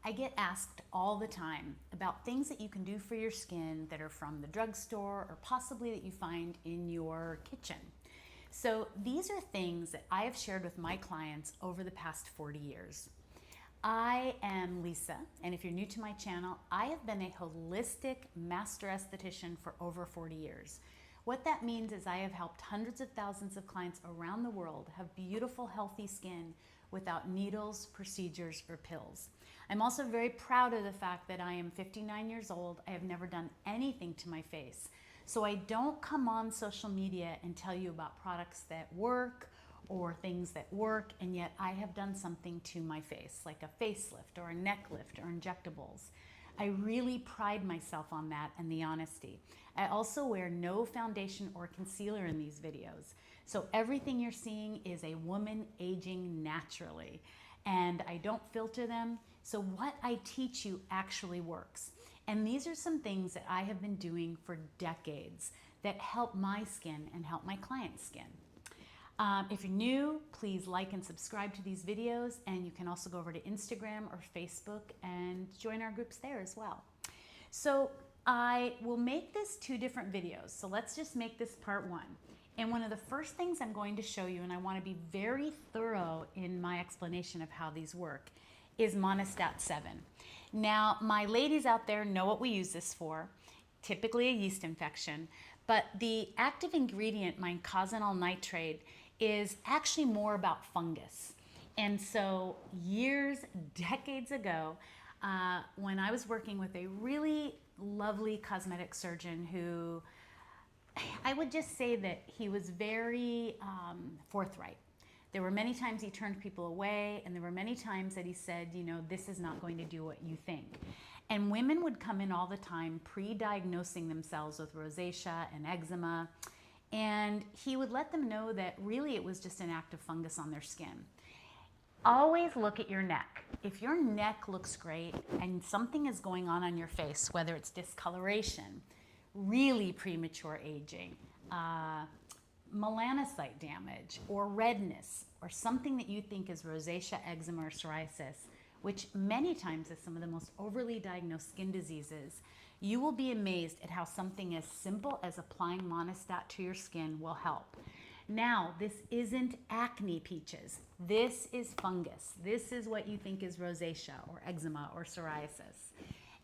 I get asked all the time about things that you can do for your skin that are from the drugstore or possibly that you find in your kitchen. So these are things that I have shared with my clients over the past 40 years. I am Lisa, and if you're new to my channel, I have been a holistic master esthetician for over 40 years. What that means is I have helped hundreds of thousands of clients around the world have beautiful, healthy skin without needles, procedures, or pills. I'm also very proud of the fact that I am 59 years old. I have never done anything to my face. So I don't come on social media and tell you about products that work or things that work, and yet I have done something to my face, like a facelift or a neck lift or injectables. I really pride myself on that and the honesty. I also wear no foundation or concealer in these videos. So everything you're seeing is a woman aging naturally, and I don't filter them. So what I teach you actually works. And these are some things that I have been doing for decades that help my skin and help my clients' skin. If you're new, please like and subscribe to these videos, and you can also go over to Instagram or Facebook and join our groups there as well. So I will make this 2 different videos. So let's just make this part 1. And one of the first things I'm going to show you, and I want to be very thorough in my explanation of how these work, is Monistat 7. Now, my ladies out there know what we use this for, typically a yeast infection, but the active ingredient, mycosinol nitrate, is actually more about fungus. And so decades ago, when I was working with a really lovely cosmetic surgeon who, I would just say that he was very forthright. There were many times he turned people away, and there were many times that he said, you know, this is not going to do what you think. And women would come in all the time pre-diagnosing themselves with rosacea and eczema, and he would let them know that really it was just an active fungus on their skin. Always look at your neck. If your neck looks great and something is going on your face, whether it's discoloration, really premature aging, melanocyte damage, or redness, or something that you think is rosacea, eczema, or psoriasis, which many times is some of the most overly diagnosed skin diseases, you will be amazed at how something as simple as applying Monistat to your skin will help. Now, this isn't acne, peaches. This is fungus. This is what you think is rosacea or eczema or psoriasis.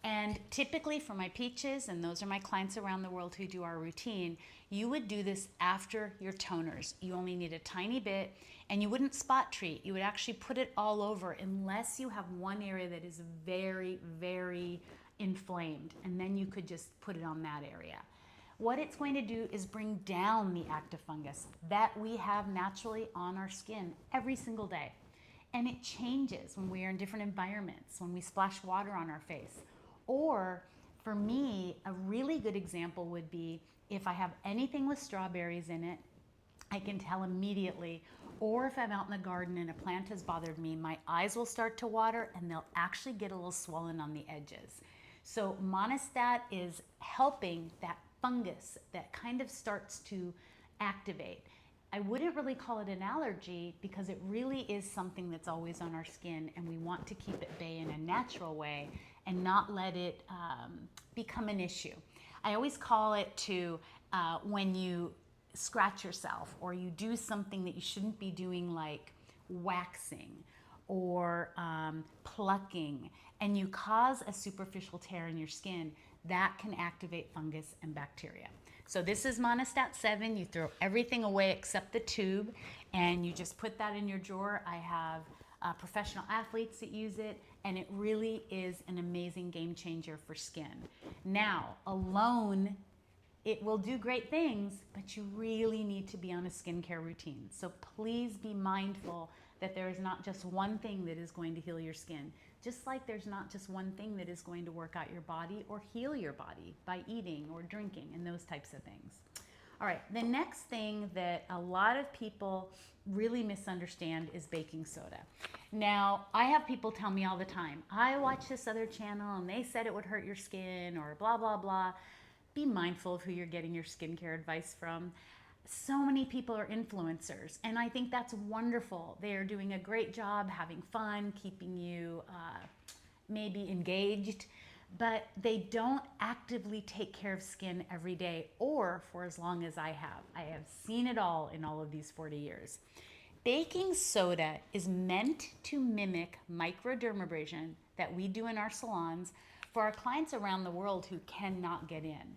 And typically for my peaches, and those are my clients around the world who do our routine, you would do this after your toners. You only need a tiny bit, and you wouldn't spot treat. You would actually put it all over unless you have one area that is very, very inflamed, and then you could just put it on that area. What it's going to do is bring down the active fungus that we have naturally on our skin every single day. And it changes when we are in different environments, when we splash water on our face. Or for me, a really good example would be if I have anything with strawberries in it, I can tell immediately. Or if I'm out in the garden and a plant has bothered me, my eyes will start to water and they'll actually get a little swollen on the edges. So Monistat is helping that fungus that kind of starts to activate. I wouldn't really call it an allergy because it really is something that's always on our skin, and we want to keep it at bay in a natural way and not let it become an issue. I always call it to when you scratch yourself or you do something that you shouldn't be doing, like waxing or plucking, and you cause a superficial tear in your skin, that can activate fungus and bacteria. So this is Monistat 7. You throw everything away except the tube, and you just put that in your drawer. I have professional athletes that use it, and it really is an amazing game changer for skin. Now, alone, it will do great things, but you really need to be on a skincare routine. So please be mindful that there is not just one thing that is going to heal your skin, just like there's not just one thing that is going to work out your body or heal your body by eating or drinking and those types of things. All right, the next thing that a lot of people really misunderstand is baking soda. Now, I have people tell me all the time, I watch this other channel and they said it would hurt your skin or blah, blah, blah. Be mindful of who you're getting your skincare advice from. So many people are influencers, and I think that's wonderful. They are doing a great job having fun, keeping you maybe engaged, but they don't actively take care of skin every day or for as long as I have. I have seen it all in all of these 40 years. Baking soda is meant to mimic microdermabrasion that we do in our salons for our clients around the world who cannot get in.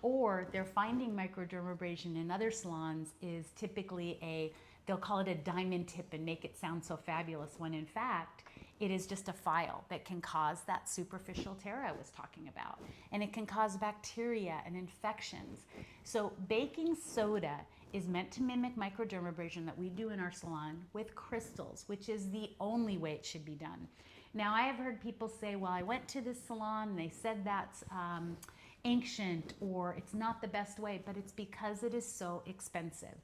Or they're finding microdermabrasion in other salons is typically they'll call it a diamond tip and make it sound so fabulous when in fact, it is just a file that can cause that superficial tear I was talking about. And it can cause bacteria and infections. So baking soda is meant to mimic microdermabrasion that we do in our salon with crystals, which is the only way it should be done. Now, I have heard people say, well, I went to this salon and they said that's ancient or it's not the best way, but it's because it is so expensive.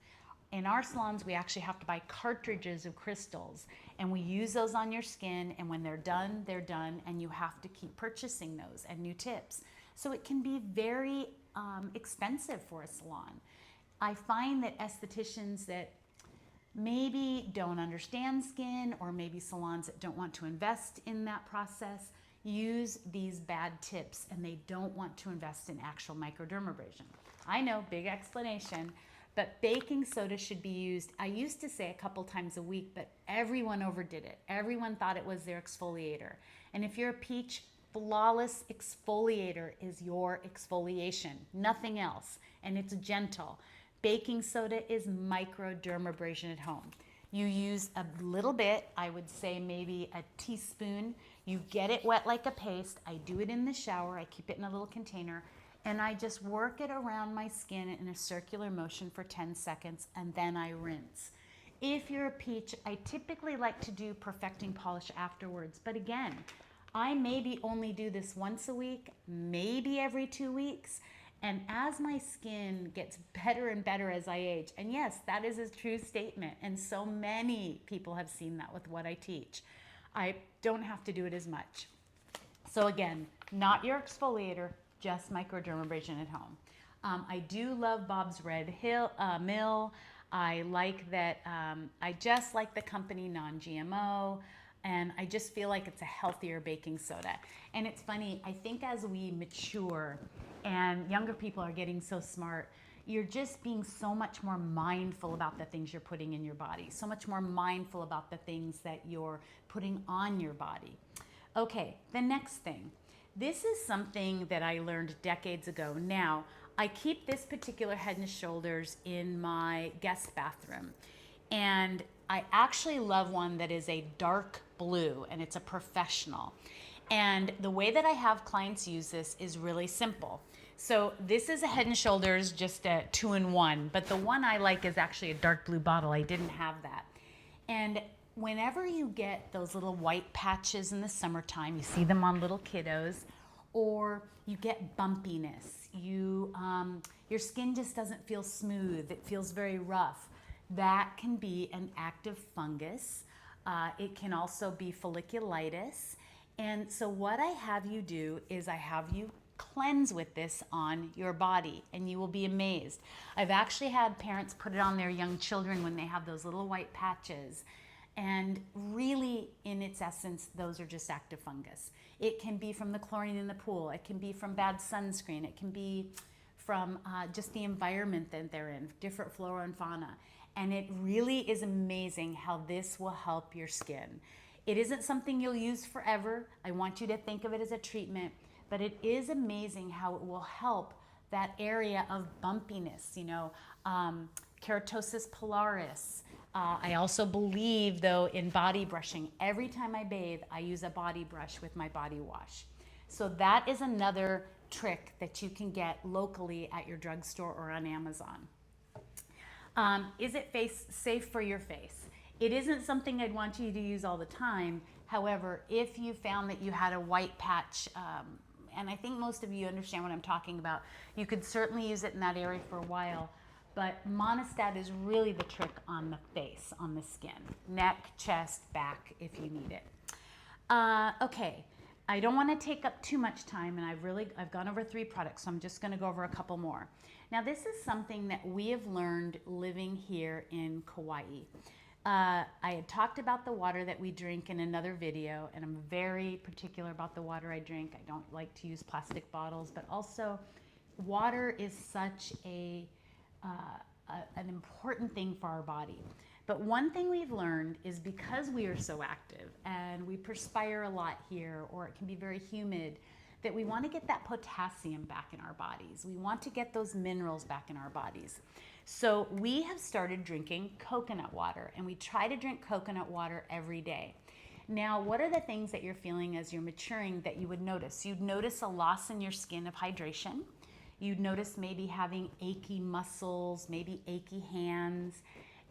In our salons, we actually have to buy cartridges of crystals and we use those on your skin, and when they're done, and you have to keep purchasing those and new tips. So it can be very expensive for a salon. I find that estheticians that maybe don't understand skin, or maybe salons that don't want to invest in that process, use these bad tips and they don't want to invest in actual microdermabrasion. I know, big explanation, but baking soda should be used, I used to say a couple times a week, but everyone overdid it. Everyone thought it was their exfoliator. And if you're a peach, flawless exfoliator is your exfoliation, nothing else, and it's gentle. Baking soda is microdermabrasion at home. You use a little bit, I would say maybe a teaspoon. You get it wet like a paste. I do it in the shower. I keep it in a little container, and I just work it around my skin in a circular motion for 10 seconds, and then I rinse. If you're a peach, I typically like to do perfecting polish afterwards, but again, I maybe only do this once a week, maybe every 2 weeks. And as my skin gets better and better as I age, and yes, that is a true statement, and so many people have seen that with what I teach, I don't have to do it as much. So again, not your exfoliator, just microdermabrasion at home. I do love Bob's Red Mill. I like that, I just like the company non-GMO, and I just feel like it's a healthier baking soda. And it's funny, I think as we mature and younger people are getting so smart, you're just being so much more mindful about the things you're putting in your body, so much more mindful about the things that you're putting on your body. Okay, the next thing. This is something that I learned decades ago. Now, I keep this particular Head & Shoulders in my guest bathroom, and I actually love one that is a dark blue, and it's a professional. And the way that I have clients use this is really simple. So this is a Head & Shoulders, just a 2-in-1, but the one I like is actually a dark blue bottle. I didn't have that. And whenever you get those little white patches in the summertime, you see them on little kiddos, or you get bumpiness, your skin just doesn't feel smooth, it feels very rough, that can be an active fungus. It can also be folliculitis. And so what I have you do is I have you cleanse with this on your body, and you will be amazed. I've actually had parents put it on their young children when they have those little white patches. And really, in its essence, those are just active fungus. It can be from the chlorine in the pool. It can be from bad sunscreen. It can be from just the environment that they're in, different flora and fauna. And it really is amazing how this will help your skin. It isn't something you'll use forever. I want you to think of it as a treatment, but it is amazing how it will help that area of bumpiness, keratosis pilaris. I also believe, though, in body brushing. Every time I bathe, I use a body brush with my body wash. So that is another trick that you can get locally at your drugstore or on Amazon. Is it safe for your face? It isn't something I'd want you to use all the time. However, if you found that you had a white patch, and I think most of you understand what I'm talking about, you could certainly use it in that area for a while. But Monistat is really the trick on the face, on the skin, neck, chest, back, if you need it. Okay, I don't want to take up too much time, and I've gone over 3 products, so I'm just going to go over a couple more. Now, this is something that we have learned living here in Kauai. I had talked about the water that we drink in another video, and I'm very particular about the water I drink. I don't like to use plastic bottles, but also water is such an important thing for our body. But one thing we've learned is because we are so active and we perspire a lot here, or it can be very humid, that we want to get that potassium back in our bodies. We want to get those minerals back in our bodies. So we have started drinking coconut water, and we try to drink coconut water every day. Now, what are the things that you're feeling as you're maturing that you would notice? You'd notice a loss in your skin of hydration. You'd notice maybe having achy muscles, maybe achy hands,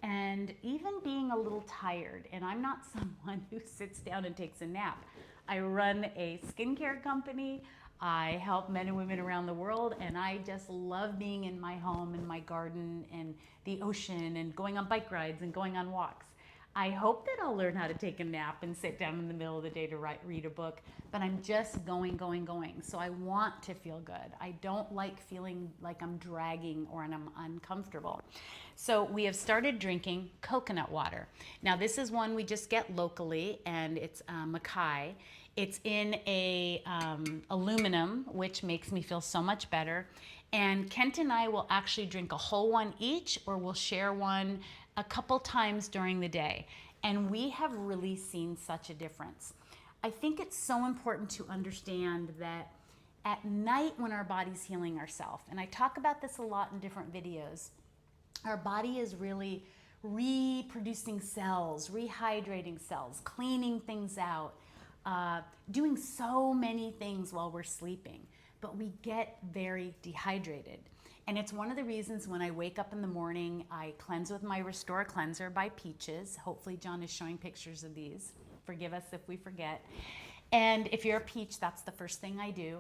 and even being a little tired. And I'm not someone who sits down and takes a nap. I run a skincare company. I help men and women around the world, and I just love being in my home and my garden and the ocean and going on bike rides and going on walks. I hope that I'll learn how to take a nap and sit down in the middle of the day to read a book, but I'm just going. So I want to feel good. I don't like feeling like I'm dragging or I'm uncomfortable. So we have started drinking coconut water. Now this is one we just get locally, and it's Mackay. It's in a aluminum, which makes me feel so much better. And Kent and I will actually drink a whole one each, or we'll share one a couple times during the day. And we have really seen such a difference. I think it's so important to understand that at night when our body's healing ourselves, and I talk about this a lot in different videos, our body is really reproducing cells, rehydrating cells, cleaning things out, doing so many things while we're sleeping, but we get very dehydrated. And it's one of the reasons when I wake up in the morning, I cleanse with my Restore Cleanser by Peaches. Hopefully John is showing pictures of these. Forgive us if we forget. And if you're a peach, that's the first thing I do.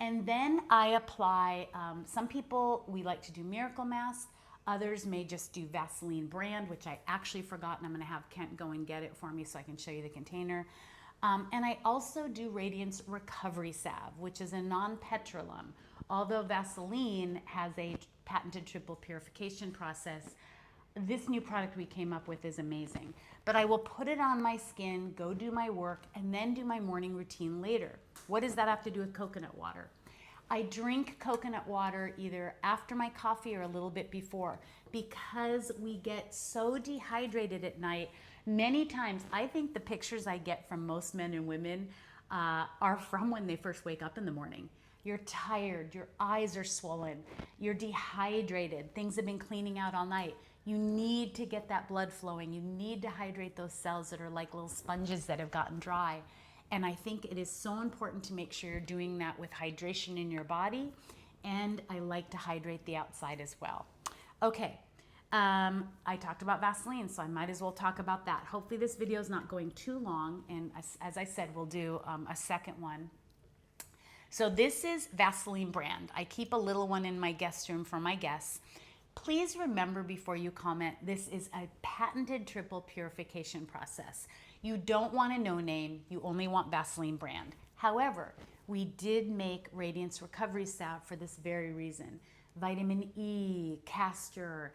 And then I apply, some people, we like to do Miracle Mask. Others may just do Vaseline brand, which I actually forgot, and I'm gonna have Kent go and get it for me so I can show you the container. And I also do Radiance Recovery Salve, which is a non-petroleum. Although Vaseline has a patented triple purification process, this new product we came up with is amazing. But I will put it on my skin, go do my work, and then do my morning routine later. What does that have to do with coconut water? I drink coconut water either after my coffee or a little bit before, because we get so dehydrated at night. Many times, I think the pictures I get from most men and women are from when they first wake up in the morning. You're tired, your eyes are swollen, you're dehydrated, things have been cleaning out all night. You need to get that blood flowing. You need to hydrate those cells that are like little sponges that have gotten dry. And I think it is so important to make sure you're doing that with hydration in your body. And I like to hydrate the outside as well. Okay, I talked about Vaseline, so I might as well talk about that. Hopefully this video is not going too long. And as I said, we'll do a second one. So this is Vaseline brand. I keep a little one in my guest room for my guests. Please remember before you comment, this is a patented triple purification process. You don't want a no name, you only want Vaseline brand. However, we did make Radiance Recovery Salve for this very reason. Vitamin E, castor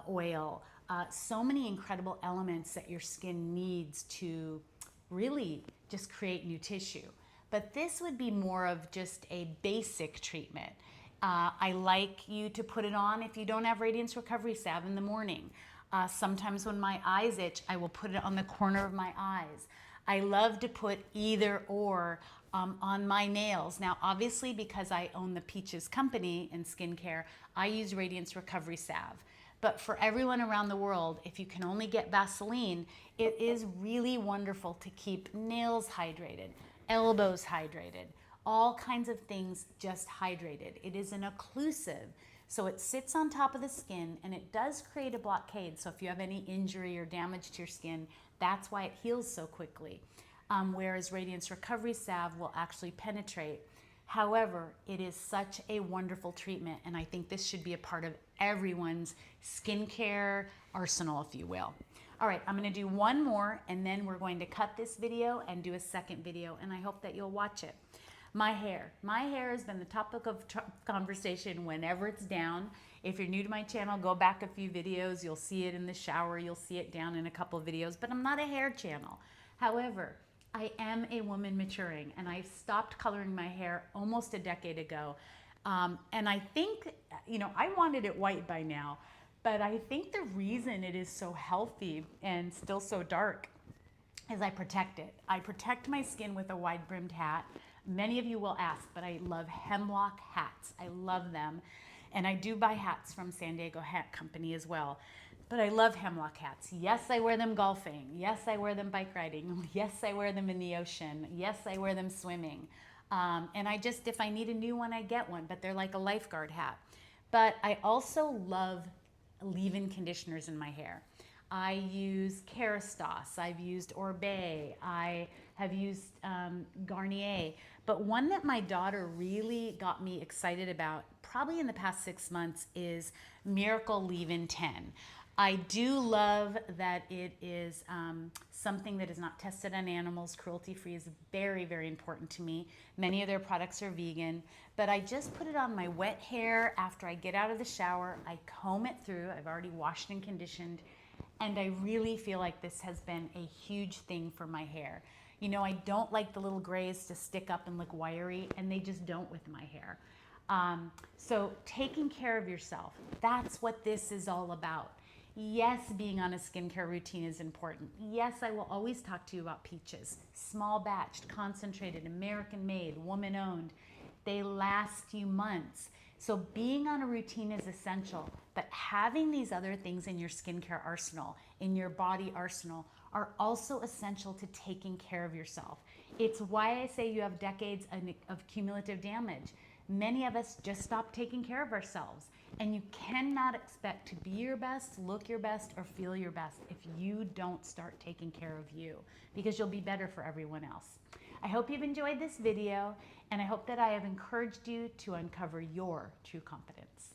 oil, so many incredible elements that your skin needs to really just create new tissue. But this would be more of just a basic treatment. I like you to put it on if you don't have Radiance Recovery Salve in the morning. Sometimes when my eyes itch, I will put it on the corner of my eyes. I love to put either or on my nails. Now, obviously, because I own the Peaches company in skincare, I use Radiance Recovery Salve. But for everyone around the world, if you can only get Vaseline, it is really wonderful to keep nails hydrated, elbows hydrated, all kinds of things just hydrated. It is an occlusive, so it sits on top of the skin and it does create a blockade. So if you have any injury or damage to your skin, that's why it heals so quickly. Whereas Radiance Recovery Salve will actually penetrate. However, it is such a wonderful treatment, and I think this should be a part of everyone's skincare arsenal, if you will. All right, I'm gonna do one more, and then we're going to cut this video and do a second video, and I hope that you'll watch it. My hair. My hair has been the topic of conversation whenever it's down. If you're new to my channel, go back a few videos. You'll see it in the shower. You'll see it down in a couple of videos, but I'm not a hair channel. However, I am a woman maturing, and I stopped coloring my hair almost a decade ago. And I think, I wanted it white by now, but I think the reason it is so healthy and still so dark is I protect it. I protect my skin with a wide-brimmed hat. Many of you will ask, but I love hemlock hats. I love them. And I do buy hats from San Diego Hat Company as well. But I love hemlock hats. Yes, I wear them golfing. Yes, I wear them bike riding. Yes, I wear them in the ocean. Yes, I wear them swimming. And if I need a new one, I get one, but they're like a lifeguard hat. But I also love leave-in conditioners in my hair. I use Kerastase, I've used Orbe, I have used Garnier, but one that my daughter really got me excited about probably in the past 6 months is Miracle Leave-In 10. I do love that it is something that is not tested on animals. Cruelty-free is very, very important to me. Many of their products are vegan, but I just put it on my wet hair after I get out of the shower. I comb it through. I've already washed and conditioned, and I really feel like this has been a huge thing for my hair. I don't like the little grays to stick up and look wiry, and they just don't with my hair. So taking care of yourself, that's what this is all about. Yes, being on a skincare routine is important. Yes, I will always talk to you about Peaches. Small batched, concentrated, American made, woman owned. They last you months. So being on a routine is essential, but having these other things in your skincare arsenal, in your body arsenal, are also essential to taking care of yourself. It's why I say you have decades of cumulative damage. Many of us just stop taking care of ourselves, and you cannot expect to be your best, look your best, or feel your best if you don't start taking care of you, because you'll be better for everyone else. I hope you've enjoyed this video, and I hope that I have encouraged you to uncover your true confidence.